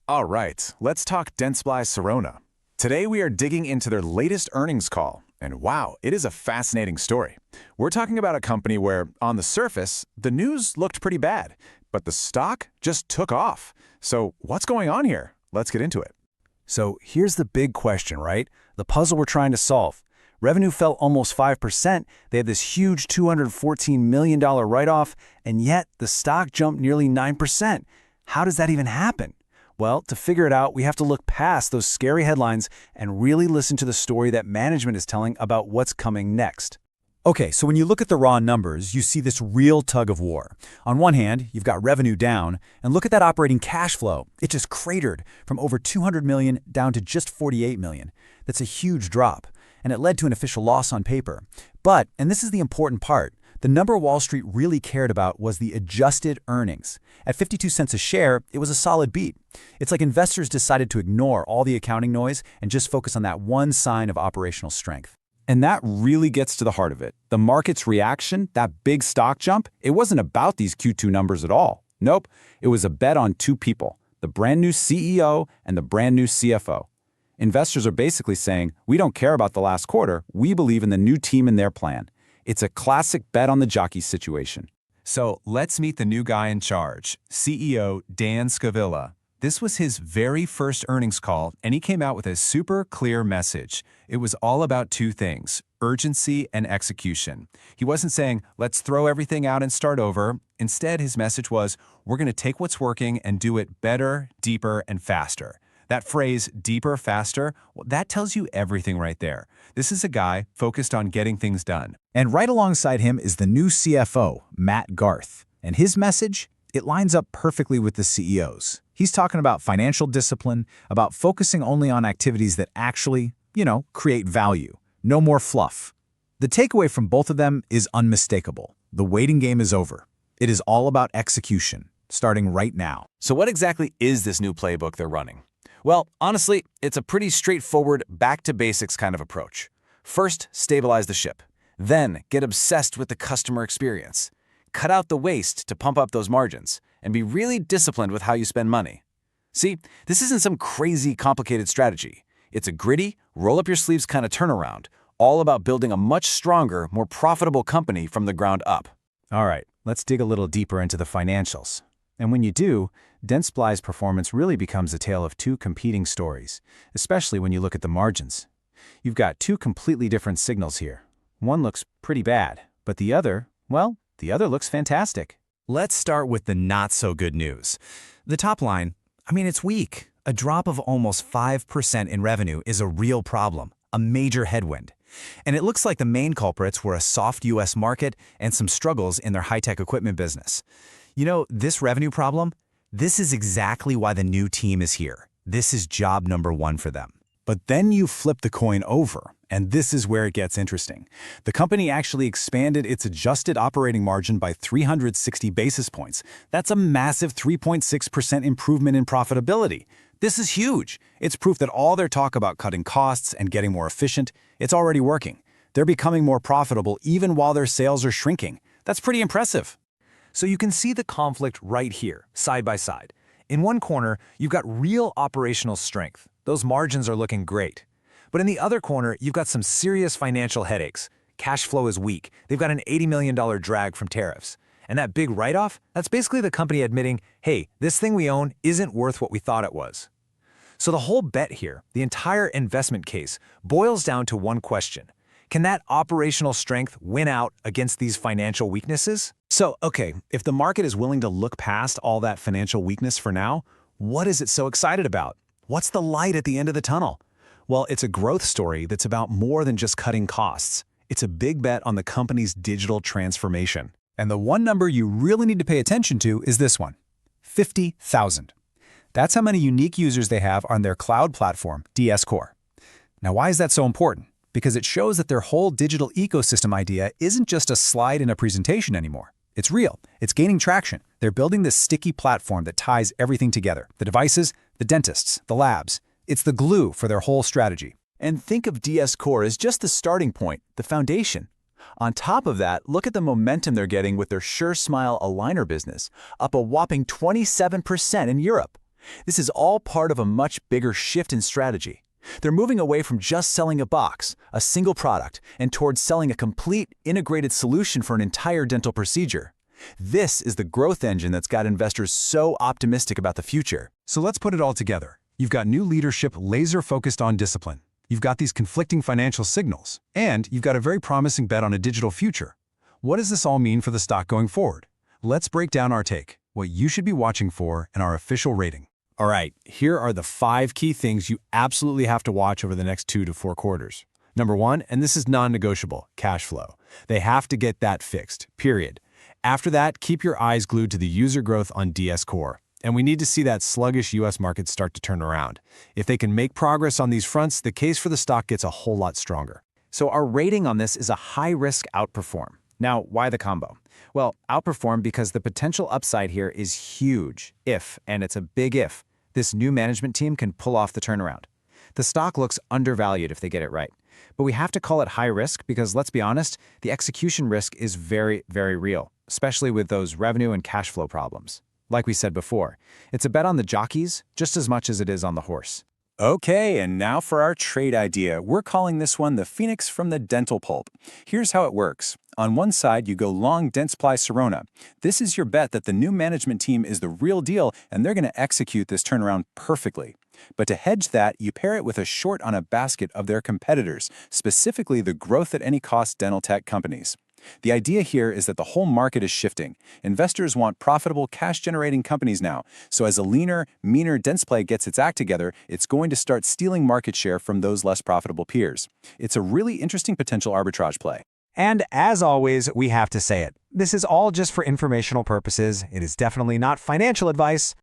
All right, let's talk Dentsply Sirona. Today we are digging into their latest earnings call, and wow, it is a fascinating story. We're talking about a company where, on the surface, the news looked pretty bad, but the stock just took off. So what's going on here? Let's get into it. So here's the big question, right? The puzzle we're trying to solve. Revenue fell almost 5%. They had this huge $214 million write-off, and yet the stock jumped nearly 9%. How does that even happen? Well, to figure it out, we have to look past those scary headlines and really listen to the story that management is telling about what's coming next. Okay, so when you look at the raw numbers, you see this real tug of war. On one hand, you've got revenue down, and look at that operating cash flow. It just cratered from over $200 million down to just $48 million. That's a huge drop, and it led to an official loss on paper. But, and this is the important part, the number Wall Street really cared about was the adjusted earnings. At 52 cents a share, it was a solid beat. It's like investors decided to ignore all the accounting noise and just focus on that one sign of operational strength. And that really gets to the heart of it. The market's reaction, that big stock jump, it wasn't about these Q2 numbers at all. Nope, it was a bet on two people, the brand new CEO and the brand new CFO. Investors are basically saying, we don't care about the last quarter, we believe in the new team and their plan. It's a classic bet on the jockey situation. So let's meet the new guy in charge, CEO Dan Scavilla. This was his very first earnings call, and he came out with a super clear message. It was all about two things, urgency and execution. He wasn't saying, let's throw everything out and start over. Instead, his message was, we're going to take what's working and do it better, deeper, and faster. That phrase, deeper, faster, well, that tells you everything right there. This is a guy focused on getting things done. And right alongside him is the new CFO, Matt Garth. And his message? It lines up perfectly with the CEO's. He's talking about financial discipline, about focusing only on activities that actually, create value. No more fluff. The takeaway from both of them is unmistakable. The waiting game is over. It is all about execution, starting right now. So what exactly is this new playbook they're running? Well, honestly, it's a pretty straightforward, back-to-basics kind of approach. First, stabilize the ship. Then, get obsessed with the customer experience. Cut out the waste to pump up those margins, and be really disciplined with how you spend money. See, this isn't some crazy, complicated strategy. It's a gritty, roll-up-your-sleeves kind of turnaround, all about building a much stronger, more profitable company from the ground up. All right, let's dig a little deeper into the financials. And when you do, Dentsply's performance really becomes a tale of two competing stories, especially when you look at the margins. You've got two completely different signals here. One looks pretty bad, but the other looks fantastic. Let's start with the not-so-good news. The top line, it's weak. A drop of almost 5% in revenue is a real problem, a major headwind. And it looks like the main culprits were a soft U.S. market and some struggles in their high-tech equipment business. This revenue problem, this is exactly why the new team is here. This is job number one for them. But then you flip the coin over, and this is where it gets interesting. The company actually expanded its adjusted operating margin by 360 basis points. That's a massive 3.6% improvement in profitability. This is huge. It's proof that all their talk about cutting costs and getting more efficient, it's already working. They're becoming more profitable even while their sales are shrinking. That's pretty impressive. So you can see the conflict right here, side by side. In one corner, you've got real operational strength. Those margins are looking great. But in the other corner, you've got some serious financial headaches. Cash flow is weak. They've got an $80 million drag from tariffs. And that big write-off, that's basically the company admitting, hey, this thing we own isn't worth what we thought it was. So the whole bet here, the entire investment case, boils down to one question. Can that operational strength win out against these financial weaknesses? So, okay, if the market is willing to look past all that financial weakness for now, what is it so excited about? What's the light at the end of the tunnel? Well, it's a growth story that's about more than just cutting costs. It's a big bet on the company's digital transformation. And the one number you really need to pay attention to is this one, 50,000. That's how many unique users they have on their cloud platform, DS Core. Now, why is that so important? Because it shows that their whole digital ecosystem idea isn't just a slide in a presentation anymore. It's real. It's gaining traction. They're building this sticky platform that ties everything together. The devices, the dentists, the labs. It's the glue for their whole strategy. And think of DS Core as just the starting point, the foundation. On top of that, look at the momentum they're getting with their SureSmile aligner business, up a whopping 27% in Europe. This is all part of a much bigger shift in strategy. They're moving away from just selling a box, a single product, and towards selling a complete, integrated solution for an entire dental procedure. This is the growth engine that's got investors so optimistic about the future. So let's put it all together. You've got new leadership laser-focused on discipline. You've got these conflicting financial signals. And you've got a very promising bet on a digital future. What does this all mean for the stock going forward? Let's break down our take, what you should be watching for, and our official rating. All right, here are the 5 key things you absolutely have to watch over the next 2 to 4 quarters. Number 1, and this is non-negotiable, cash flow. They have to get that fixed, period. After that, keep your eyes glued to the user growth on DS Core. And we need to see that sluggish U.S. market start to turn around. If they can make progress on these fronts, the case for the stock gets a whole lot stronger. So our rating on this is a high-risk outperform. Now, why the combo? Well, outperform because the potential upside here is huge if, and it's a big if, this new management team can pull off the turnaround. The stock looks undervalued if they get it right. But we have to call it high risk because, let's be honest, the execution risk is very, very real, especially with those revenue and cash flow problems. Like we said before, it's a bet on the jockeys just as much as it is on the horse. Okay, and now for our trade idea. We're calling this one the Phoenix from the dental pulp. Here's how it works. On one side, you go long Dentsply Sirona. This is your bet that the new management team is the real deal and they're going to execute this turnaround perfectly. But to hedge that, you pair it with a short on a basket of their competitors, specifically the growth at any cost dental tech companies. The idea here is that the whole market is shifting. Investors want profitable, cash-generating companies now. So as a leaner, meaner Dentsply gets its act together, it's going to start stealing market share from those less profitable peers. It's a really interesting potential arbitrage play. And as always, we have to say it. This is all just for informational purposes. It is definitely not financial advice.